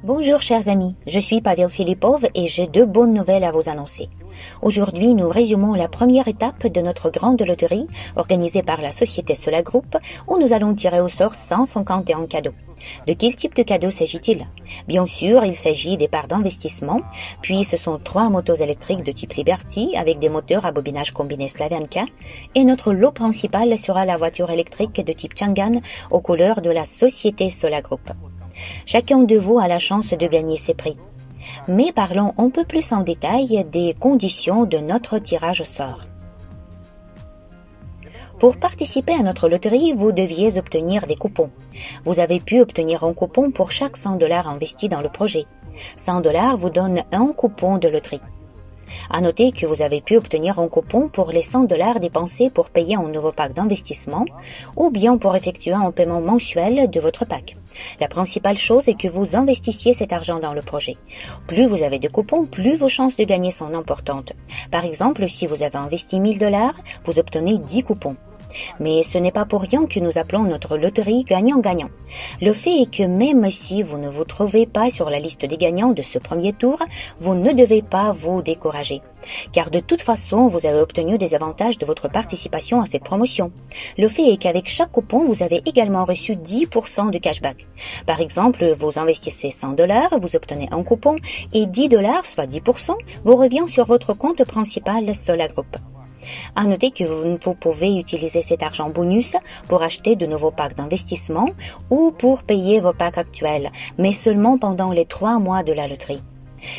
Bonjour chers amis, je suis Pavel Filipov et j'ai deux bonnes nouvelles à vous annoncer. Aujourd'hui, nous résumons la première étape de notre grande loterie organisée par la société Sola Group où nous allons tirer au sort 151 cadeaux. De quel type de cadeau s'agit-il? Bien sûr, il s'agit des parts d'investissement, puis ce sont 3 motos électriques de type Liberty avec des moteurs à bobinage combiné Slavianka et notre lot principal sera la voiture électrique de type Changan aux couleurs de la société Sola Group. Chacun de vous a la chance de gagner ces prix. Mais parlons un peu plus en détail des conditions de notre tirage au sort. Pour participer à notre loterie, vous deviez obtenir des coupons. Vous avez pu obtenir un coupon pour chaque 100 $ investis dans le projet. 100 $ vous donne un coupon de loterie. À noter que vous avez pu obtenir un coupon pour les 100 $ dépensés pour payer un nouveau pack d'investissement ou bien pour effectuer un paiement mensuel de votre pack. La principale chose est que vous investissiez cet argent dans le projet. Plus vous avez de coupons, plus vos chances de gagner sont importantes. Par exemple, si vous avez investi 1000 $, vous obtenez 10 coupons. Mais ce n'est pas pour rien que nous appelons notre loterie gagnant-gagnant. Le fait est que même si vous ne vous trouvez pas sur la liste des gagnants de ce premier tour, vous ne devez pas vous décourager. Car de toute façon, vous avez obtenu des avantages de votre participation à cette promotion. Le fait est qu'avec chaque coupon, vous avez également reçu 10% de cashback. Par exemple, vous investissez 100 $, vous obtenez un coupon et 10 $, soit 10%, vous revient sur votre compte principal Sola Group. À noter que vous pouvez utiliser cet argent bonus pour acheter de nouveaux packs d'investissement ou pour payer vos packs actuels, mais seulement pendant les 3 mois de la loterie.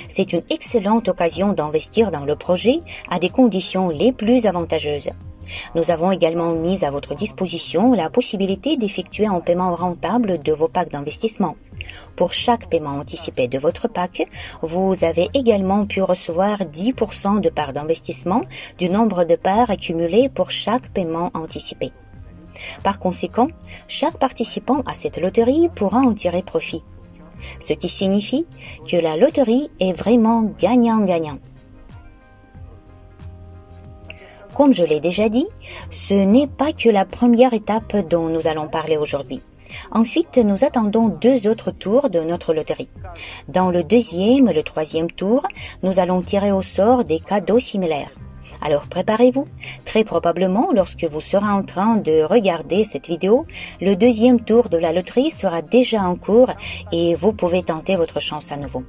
C'est une excellente occasion d'investir dans le projet à des conditions les plus avantageuses. Nous avons également mis à votre disposition la possibilité d'effectuer un paiement rentable de vos packs d'investissement. Pour chaque paiement anticipé de votre pack, vous avez également pu recevoir 10% de parts d'investissement du nombre de parts accumulées pour chaque paiement anticipé. Par conséquent, chaque participant à cette loterie pourra en tirer profit. Ce qui signifie que la loterie est vraiment gagnant-gagnant. Comme je l'ai déjà dit, ce n'est pas que la première étape dont nous allons parler aujourd'hui. Ensuite, nous attendons 2 autres tours de notre loterie. Dans le 2e et le 3e tour, nous allons tirer au sort des cadeaux similaires. Alors préparez-vous. Très probablement, lorsque vous serez en train de regarder cette vidéo, le 2e tour de la loterie sera déjà en cours et vous pouvez tenter votre chance à nouveau.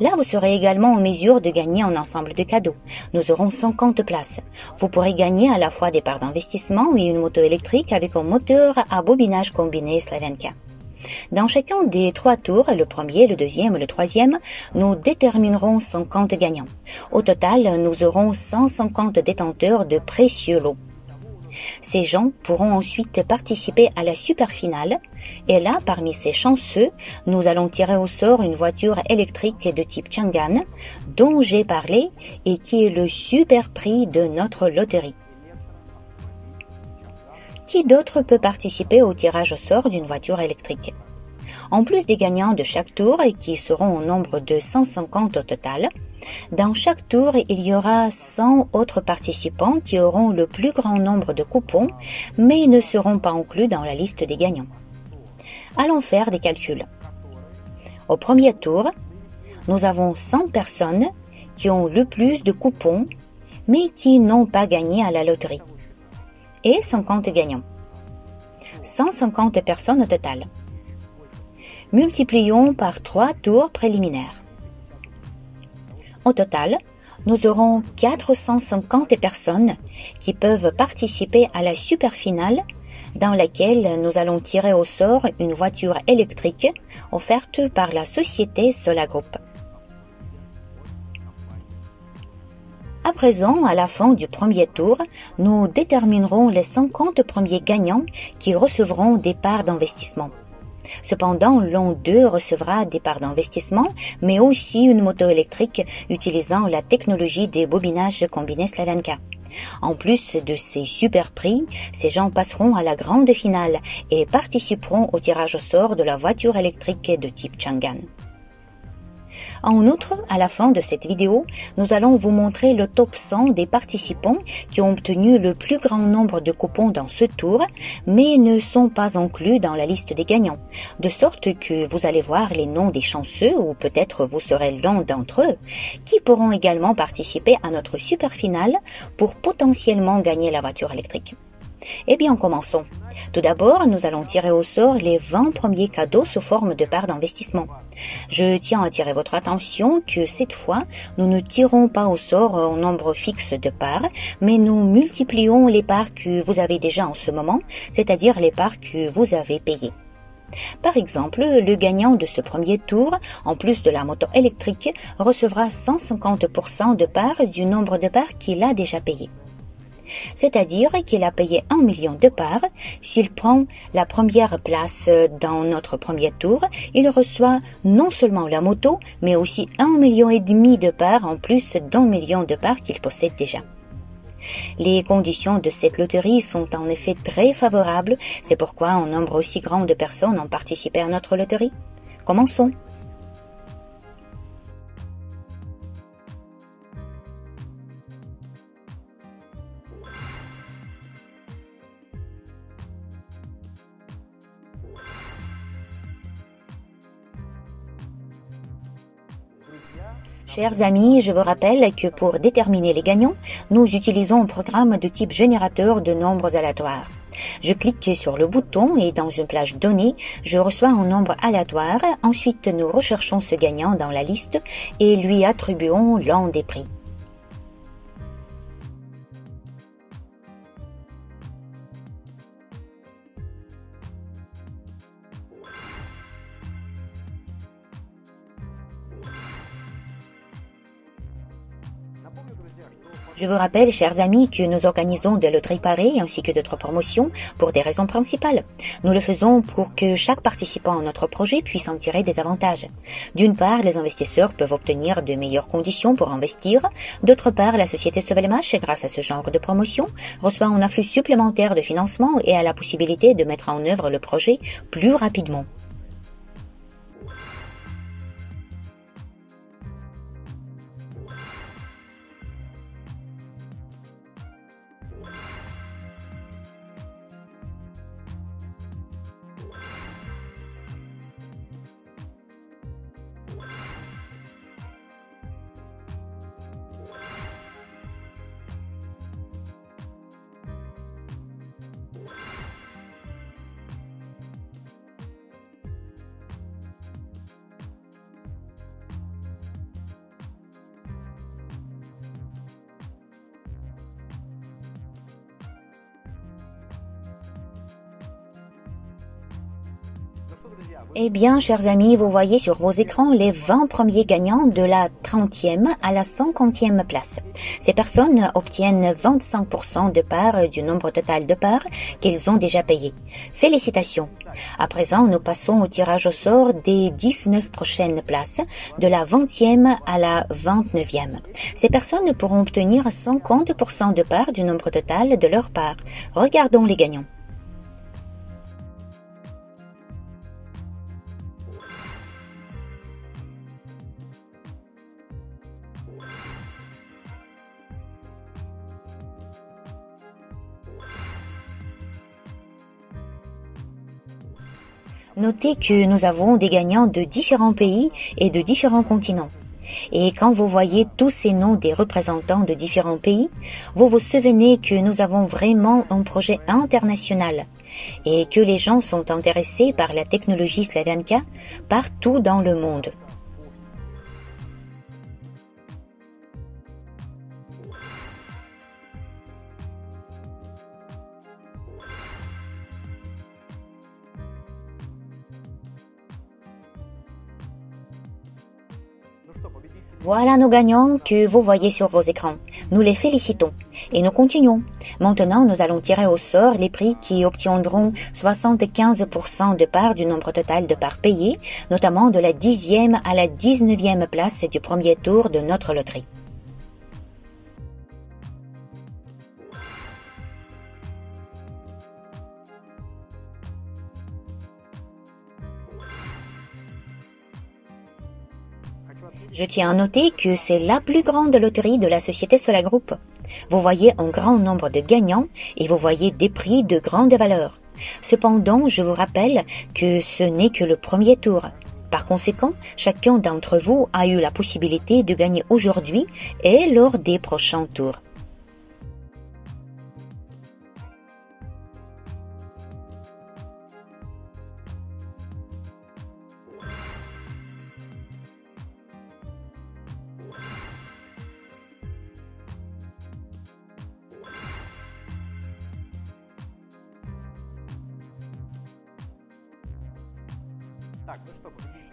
Là, vous serez également en mesure de gagner un ensemble de cadeaux. Nous aurons 50 places. Vous pourrez gagner à la fois des parts d'investissement et une moto électrique avec un moteur à bobinage combiné Slavianka. Dans chacun des 3 tours, le premier, le 2e et le 3e, nous déterminerons 50 gagnants. Au total, nous aurons 150 détenteurs de précieux lots. Ces gens pourront ensuite participer à la super finale et là, parmi ces chanceux, nous allons tirer au sort une voiture électrique de type Changan dont j'ai parlé et qui est le super prix de notre loterie. Qui d'autre peut participer au tirage au sort d'une voiture électrique? En plus des gagnants de chaque tour, et qui seront au nombre de 150 au total, dans chaque tour, il y aura 100 autres participants qui auront le plus grand nombre de coupons, mais ne seront pas inclus dans la liste des gagnants. Allons faire des calculs. Au premier tour, nous avons 100 personnes qui ont le plus de coupons, mais qui n'ont pas gagné à la loterie. Et 50 gagnants. 150 personnes au total. Multiplions par 3 tours préliminaires. Au total, nous aurons 450 personnes qui peuvent participer à la super finale dans laquelle nous allons tirer au sort une voiture électrique offerte par la société Sola Group. À présent, à la fin du premier tour, nous déterminerons les 50 premiers gagnants qui recevront des parts d'investissement. Cependant, l'un d'eux recevra des parts d'investissement, mais aussi une moto électrique utilisant la technologie des bobinages combinés Slavianka. En plus de ces super prix, ces gens passeront à la grande finale et participeront au tirage au sort de la voiture électrique de type Changan. En outre, à la fin de cette vidéo, nous allons vous montrer le top 100 des participants qui ont obtenu le plus grand nombre de coupons dans ce tour, mais ne sont pas inclus dans la liste des gagnants, de sorte que vous allez voir les noms des chanceux, ou peut-être vous serez l'un d'entre eux, qui pourront également participer à notre super finale pour potentiellement gagner la voiture électrique. Eh bien, commençons. Tout d'abord, nous allons tirer au sort les 20 premiers cadeaux sous forme de parts d'investissement. Je tiens à attirer votre attention que cette fois, nous ne tirons pas au sort un nombre fixe de parts, mais nous multiplions les parts que vous avez déjà en ce moment, c'est-à-dire les parts que vous avez payées. Par exemple, le gagnant de ce premier tour, en plus de la moto électrique, recevra 150% de parts du nombre de parts qu'il a déjà payées. C'est-à-dire qu'il a payé 1 million de parts. S'il prend la première place dans notre premier tour, il reçoit non seulement la moto, mais aussi 1,5 million de parts en plus d'1 million de parts qu'il possède déjà. Les conditions de cette loterie sont en effet très favorables, c'est pourquoi un nombre aussi grand de personnes ont participé à notre loterie. Commençons. Chers amis, je vous rappelle que pour déterminer les gagnants, nous utilisons un programme de type générateur de nombres aléatoires. Je clique sur le bouton et dans une plage donnée, je reçois un nombre aléatoire. Ensuite, nous recherchons ce gagnant dans la liste et lui attribuons l'un des prix. Je vous rappelle, chers amis, que nous organisons des loteries pareilles ainsi que d'autres promotions pour des raisons principales. Nous le faisons pour que chaque participant à notre projet puisse en tirer des avantages. D'une part, les investisseurs peuvent obtenir de meilleures conditions pour investir. D'autre part, la société Sovelmash, grâce à ce genre de promotion, reçoit un afflux supplémentaire de financement et a la possibilité de mettre en œuvre le projet plus rapidement. Eh bien, chers amis, vous voyez sur vos écrans les 20 premiers gagnants de la 30e à la 50e place. Ces personnes obtiennent 25% de parts du nombre total de parts qu'ils ont déjà payées. Félicitations! À présent, nous passons au tirage au sort des 19 prochaines places, de la 20e à la 29e. Ces personnes pourront obtenir 50% de parts du nombre total de leurs parts. Regardons les gagnants. Notez que nous avons des gagnants de différents pays et de différents continents. Et quand vous voyez tous ces noms des représentants de différents pays, vous vous souvenez que nous avons vraiment un projet international et que les gens sont intéressés par la technologie Slavianka partout dans le monde. Voilà nos gagnants que vous voyez sur vos écrans. Nous les félicitons et nous continuons. Maintenant, nous allons tirer au sort les prix qui obtiendront 75% de parts du nombre total de parts payées, notamment de la 10e à la 19e place du premier tour de notre loterie. Je tiens à noter que c'est la plus grande loterie de la société Sola Group. Vous voyez un grand nombre de gagnants et vous voyez des prix de grande valeur. Cependant, je vous rappelle que ce n'est que le premier tour. Par conséquent, chacun d'entre vous a eu la possibilité de gagner aujourd'hui et lors des prochains tours.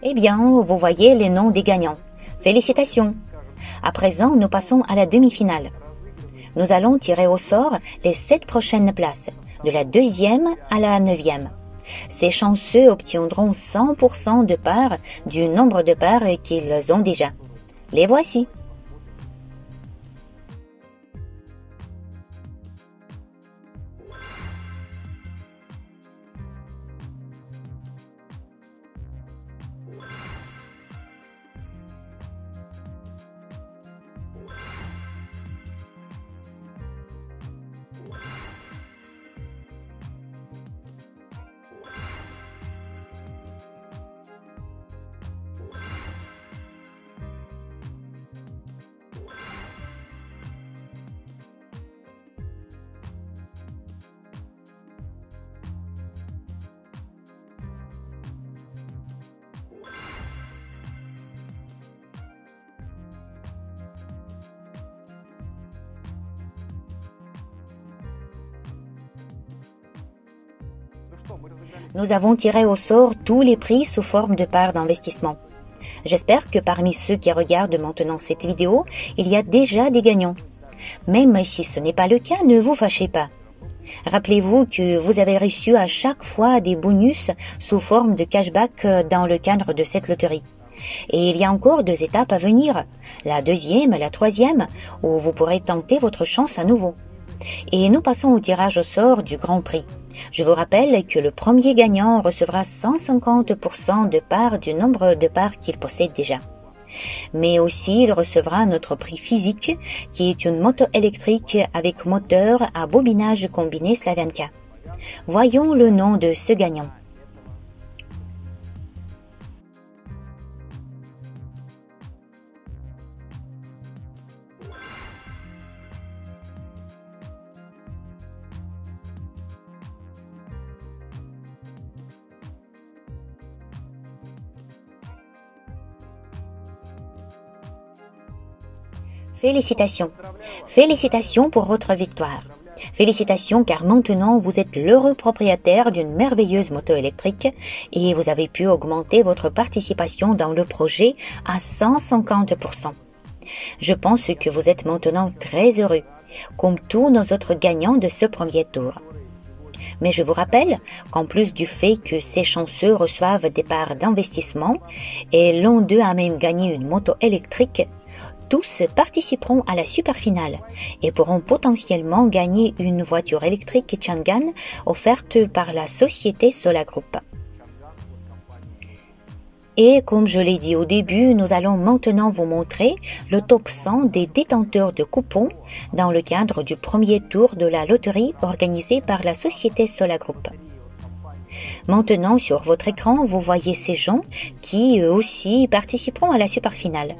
Eh bien, vous voyez les noms des gagnants. Félicitations! À présent, nous passons à la demi-finale. Nous allons tirer au sort les 7 prochaines places, de la 2e à la 9e. Ces chanceux obtiendront 100% de parts du nombre de parts qu'ils ont déjà. Les voici. Nous avons tiré au sort tous les prix sous forme de parts d'investissement. J'espère que parmi ceux qui regardent maintenant cette vidéo, il y a déjà des gagnants. Même si ce n'est pas le cas, ne vous fâchez pas. Rappelez-vous que vous avez reçu à chaque fois des bonus sous forme de cashback dans le cadre de cette loterie. Et il y a encore 2 étapes à venir, la 2e et la 3e, où vous pourrez tenter votre chance à nouveau. Et nous passons au tirage au sort du Grand Prix. Je vous rappelle que le premier gagnant recevra 150% de parts du nombre de parts qu'il possède déjà. Mais aussi, il recevra notre prix physique, qui est une moto électrique avec moteur à bobinage combiné Slavianka. Voyons le nom de ce gagnant. Félicitations. Félicitations pour votre victoire. Félicitations car maintenant vous êtes l'heureux propriétaire d'une merveilleuse moto électrique et vous avez pu augmenter votre participation dans le projet à 150%. Je pense que vous êtes maintenant très heureux, comme tous nos autres gagnants de ce premier tour. Mais je vous rappelle qu'en plus du fait que ces chanceux reçoivent des parts d'investissement et l'un d'eux a même gagné une moto électrique, tous participeront à la super finale et pourront potentiellement gagner une voiture électrique Changan offerte par la société Sola Group. Et comme je l'ai dit au début, nous allons maintenant vous montrer le top 100 des détenteurs de coupons dans le cadre du premier tour de la loterie organisée par la société Sola Group. Maintenant, sur votre écran, vous voyez ces gens qui, eux aussi, participeront à la super finale.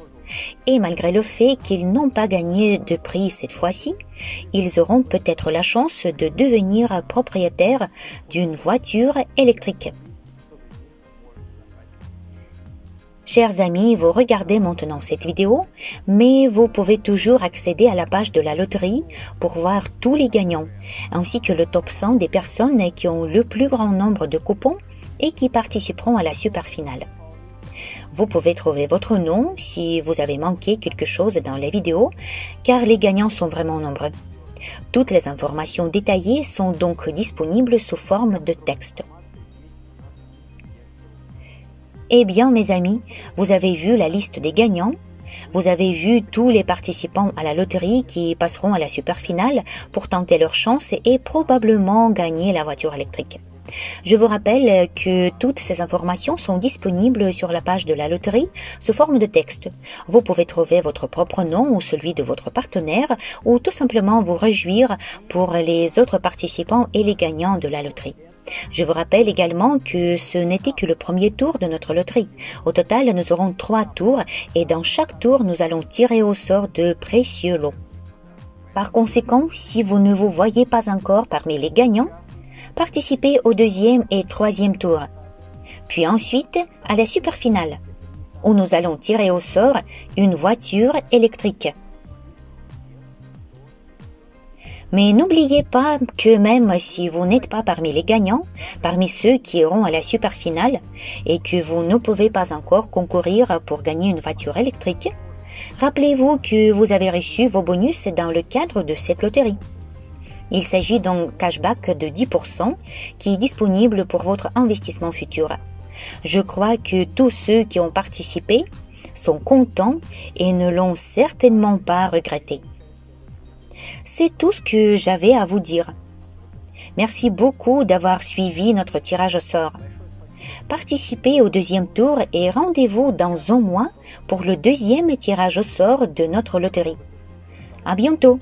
Et malgré le fait qu'ils n'ont pas gagné de prix cette fois-ci, ils auront peut-être la chance de devenir propriétaires d'une voiture électrique. Chers amis, vous regardez maintenant cette vidéo, mais vous pouvez toujours accéder à la page de la loterie pour voir tous les gagnants, ainsi que le top 100 des personnes qui ont le plus grand nombre de coupons et qui participeront à la super finale. Vous pouvez trouver votre nom si vous avez manqué quelque chose dans la vidéo, car les gagnants sont vraiment nombreux. Toutes les informations détaillées sont donc disponibles sous forme de texte. Eh bien, mes amis, vous avez vu la liste des gagnants, vous avez vu tous les participants à la loterie qui passeront à la super finale pour tenter leur chance et probablement gagner la voiture électrique. Je vous rappelle que toutes ces informations sont disponibles sur la page de la loterie sous forme de texte. Vous pouvez trouver votre propre nom ou celui de votre partenaire ou tout simplement vous réjouir pour les autres participants et les gagnants de la loterie. Je vous rappelle également que ce n'était que le premier tour de notre loterie. Au total, nous aurons 3 tours et dans chaque tour, nous allons tirer au sort de précieux lots. Par conséquent, si vous ne vous voyez pas encore parmi les gagnants, participez au 2e et 3e tour. Puis ensuite, à la super finale, où nous allons tirer au sort une voiture électrique. Mais n'oubliez pas que même si vous n'êtes pas parmi les gagnants, parmi ceux qui iront à la super finale, et que vous ne pouvez pas encore concourir pour gagner une voiture électrique, rappelez-vous que vous avez reçu vos bonus dans le cadre de cette loterie. Il s'agit d'un cashback de 10% qui est disponible pour votre investissement futur. Je crois que tous ceux qui ont participé sont contents et ne l'ont certainement pas regretté. C'est tout ce que j'avais à vous dire. Merci beaucoup d'avoir suivi notre tirage au sort. Participez au 2e tour et rendez-vous dans un mois pour le 2e tirage au sort de notre loterie. À bientôt!